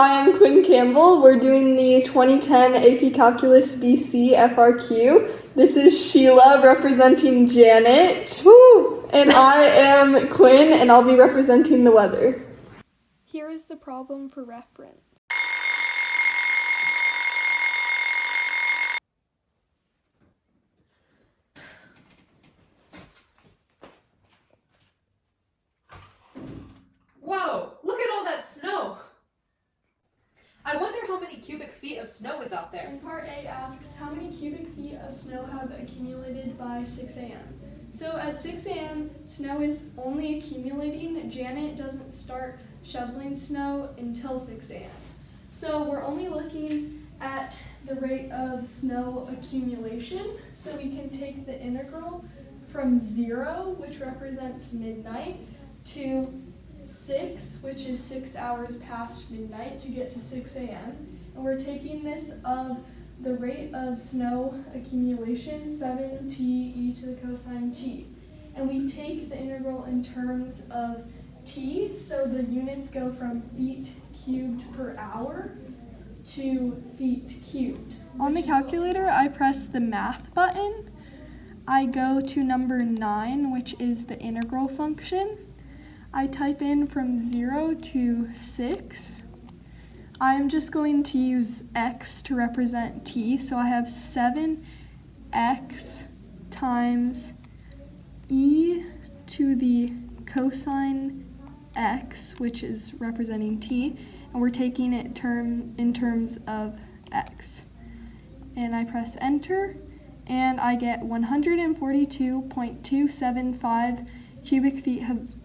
Hi, I'm Quinn Campbell. We're doing the 2010 AP Calculus BC FRQ. This is Sheila representing Janet. Woo! And I am Quinn, and I'll be representing the weather. Here is the problem for reference. Whoa, look at all that snow! I wonder how many cubic feet of snow is out there. And part A asks how many cubic feet of snow have accumulated by 6 a.m. So at 6 a.m., snow is only accumulating. Janet doesn't start shoveling snow until 6 a.m. So we're only looking at the rate of snow accumulation. So we can take the integral from 0, which represents midnight, to 6, which is 6 hours past midnight, to get to 6 a.m. And we're taking this of the rate of snow accumulation, 7t e to the cosine t. And we take the integral in terms of t, so the units go from feet cubed per hour to feet cubed. On the calculator, I press the math button. I go to number 9, which is the integral function. I type in from 0 to 6. I'm just going to use x to represent t, so I have 7x times e to the cosine x, which is representing t, and we're taking it in terms of x. And I press enter, and I get 142.275 cubic feet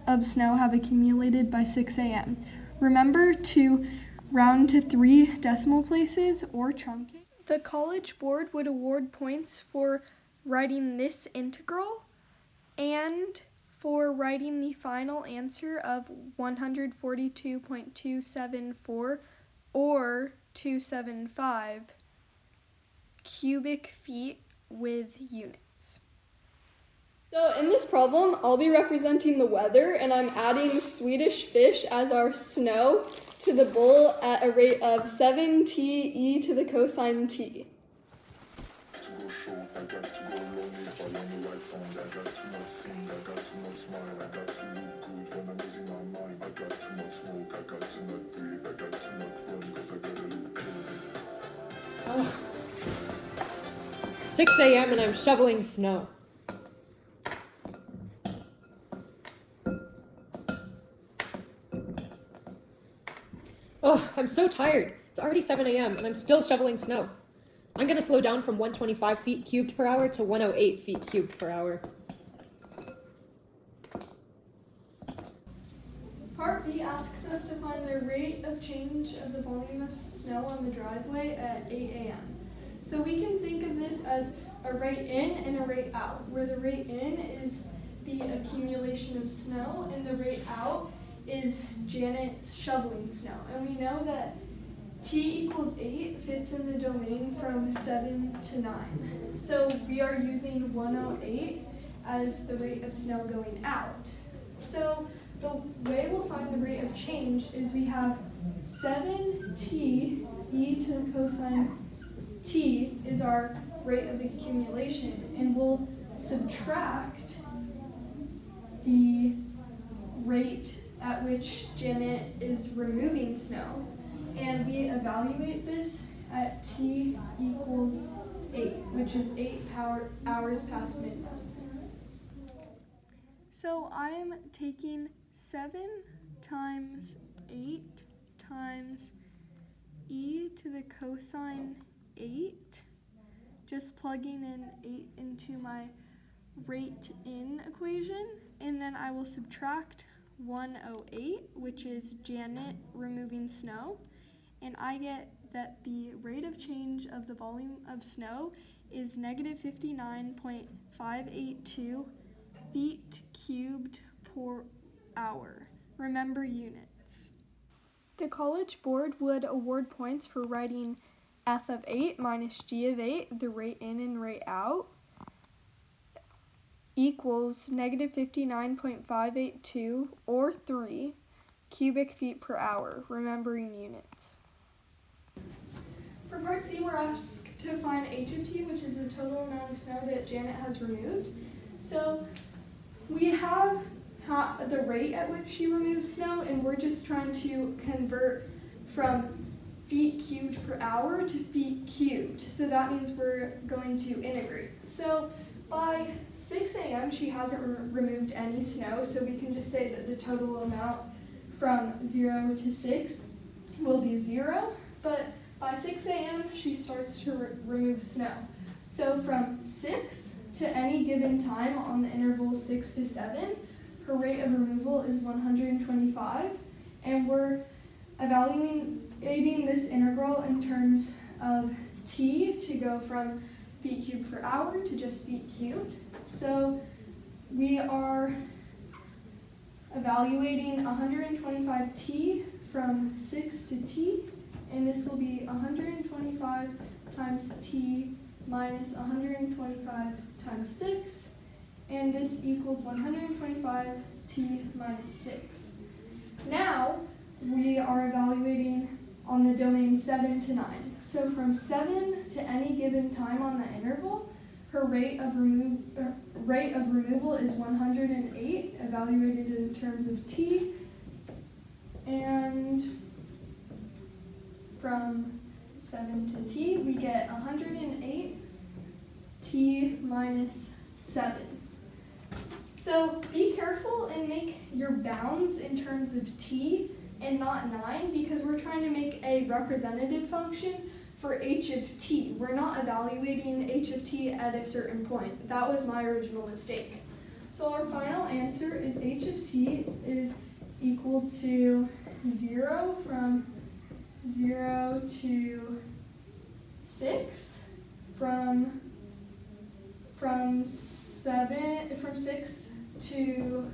of snow have accumulated by 6 a.m. Remember to round to 3 decimal places or truncate. The College Board would award points for writing this integral and for writing the final answer of 142.274 or 275 cubic feet with units. So in this problem, I'll be representing the weather, and I'm adding Swedish fish as our snow to the bowl at a rate of 7t e to the cosine t. Ugh. 6 a.m. and I'm shoveling snow. Oh, I'm so tired. It's already 7 a.m. and I'm still shoveling snow. I'm gonna slow down from 125 feet cubed per hour to 108 feet cubed per hour. Part B asks us to find the rate of change of the volume of snow on the driveway at 8 a.m. So we can think of this as a rate in and a rate out, where the rate in is the accumulation of snow and the rate out is Janet's shoveling snow. And we know that t equals 8 fits in the domain from 7 to 9. So we are using 108 as the rate of snow going out. So the way we'll find the rate of change is we have 7t e to the cosine t is our rate of accumulation, and we'll subtract the rate at which Janet is removing snow, and we evaluate this at t equals 8, which is 8 hours past midnight. So I'm taking 7 times 8 times e to the cosine 8, just plugging in 8 into my rate in equation, and then I will subtract 108, which is Janet removing snow, and I get that the rate of change of the volume of snow is negative 59.582 feet cubed per hour. Remember units. The College Board would award points for writing f of 8 minus g of 8, the rate in and rate out, equals negative 59.582 or 3, cubic feet per hour, remembering units. For part C, we're asked to find h of t, which is the total amount of snow that Janet has removed. So we have the rate at which she removes snow, and we're just trying to convert from feet cubed per hour to feet cubed. So that means we're going to integrate. So by 6 a.m. she hasn't removed any snow, so we can just say that the total amount from 0 to 6 will be 0, but by 6 a.m. she starts to remove snow. So from 6 to any given time on the interval 6 to 7, her rate of removal is 125, and we're evaluating this integral in terms of t to go from feet cubed per hour to just feet cubed. So we are evaluating 125t from 6 to t, and this will be 125 times t minus 125 times 6, and this equals 125t minus 6. Now we are evaluating on the domain 7 to 9. So from 7 to any given time on the interval, her rate of removal is 108, evaluated in terms of t, and from 7 to t, we get 108 t minus 7. So be careful and make your bounds in terms of t and not 9, because we're trying to make a representative function for h of t. We're not evaluating h of t at a certain point. That was my original mistake. So our final answer is h of t is equal to 0 from 0 to 6, from 6 to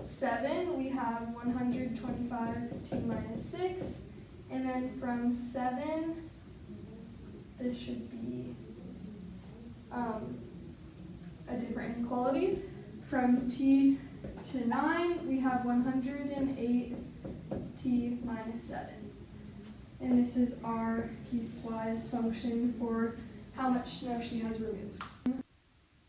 7 we have 125t minus 6, and then from 7, this should be a different inequality. From t to 9 we have 108t minus 7. And this is our piecewise function for how much snow she has removed.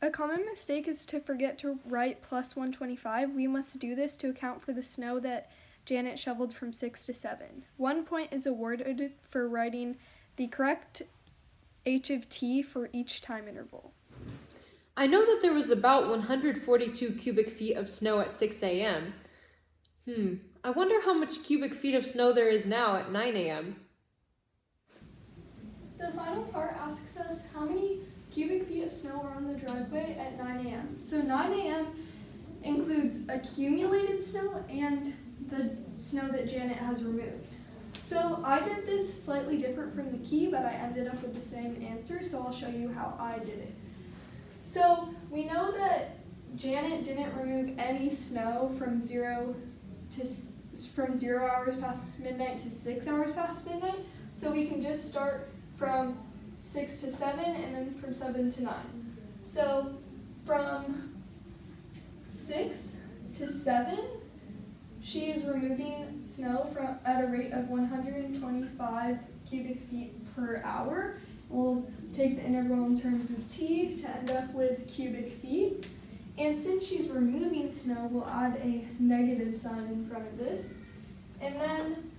A common mistake is to forget to write plus 125. We must do this to account for the snow that Janet shoveled from 6 to 7. 1 point is awarded for writing the correct h of t for each time interval. I know that there was about 142 cubic feet of snow at 6 a.m. I wonder how much cubic feet of snow there is now at 9 a.m. The final part asks us how many cubic feet of snow are on the driveway at 9 a.m. So 9 a.m. includes accumulated snow and the snow that Janet has removed. So I did this slightly different from the key, but I ended up with the same answer, so I'll show you how I did it. So we know that Janet didn't remove any snow from 0 hours past midnight to 6 hours past midnight, so we can just start from 6 to 7 and then from 7 to 9. So from 6 to 7, she is removing snow at a rate of 125 cubic feet per hour. We'll take the integral in terms of t to end up with cubic feet. And since she's removing snow, we'll add a negative sign in front of this. And then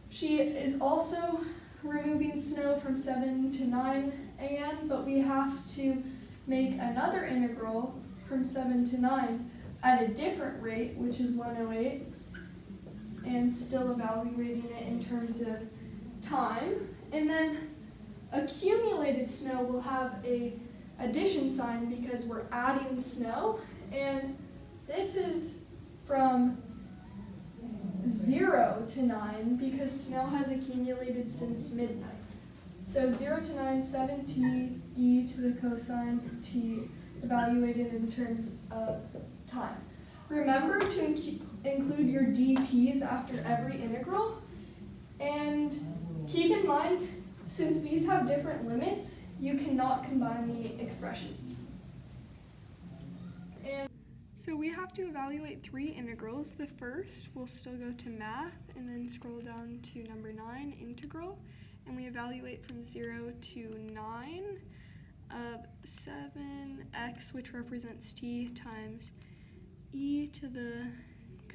she is also removing snow from 7 to 9 a.m., but we have to make another integral from 7 to 9 at a different rate, which is 108, and still evaluating it in terms of time. And then accumulated snow will have a addition sign because we're adding snow, and this is from 0 to 9 because snow has accumulated since midnight. So 0 to 9, 7t e to the cosine t evaluated in terms of time. Remember to include your dt's after every integral, and keep in mind, since these have different limits, you cannot combine the expressions. And So we have to evaluate 3 integrals. The first will still go to math and then scroll down to number 9, integral. And we evaluate from 0 to 9 of 7x, which represents t, times e to the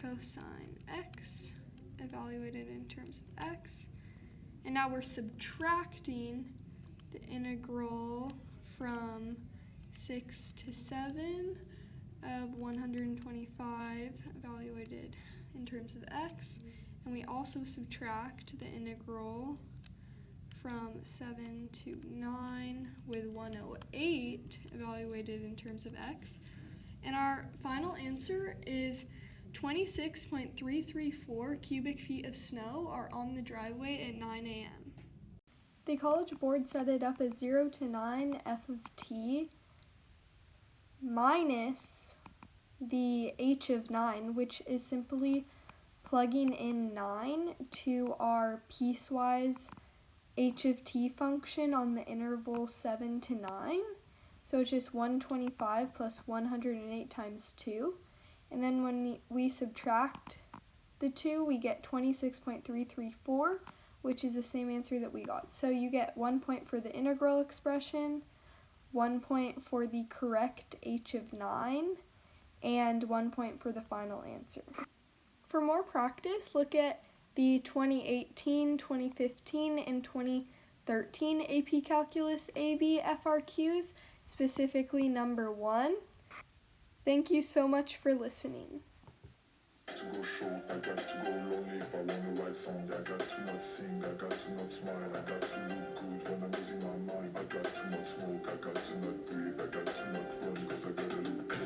cosine x, evaluated in terms of x. And now we're subtracting the integral from 6 to 7 of 125, evaluated in terms of x. And we also subtract the integral from 7 to 9 with 108, evaluated in terms of x. And our final answer is 26.334 cubic feet of snow are on the driveway at 9 a.m. The College Board set it up as 0 to 9 f of t minus the h of 9, which is simply plugging in 9 to our piecewise h of t function on the interval 7 to 9. So it's just 125 plus 108 times 2. And then when we subtract the 2, we get 26.334, which is the same answer that we got. So you get 1 point for the integral expression, 1 point for the correct h of 9, and 1 point for the final answer. For more practice, look at the 2018, 2015, and 2013 AP Calculus AB FRQs, specifically number 1. Thank you so much for listening. To go short, I got to go lonely if I wanna write song. I got to not sing, I got to not smile, I got to look good when I'm losing my mind. I got to not smoke, I got to not breathe, I got to not run cause I gotta look good.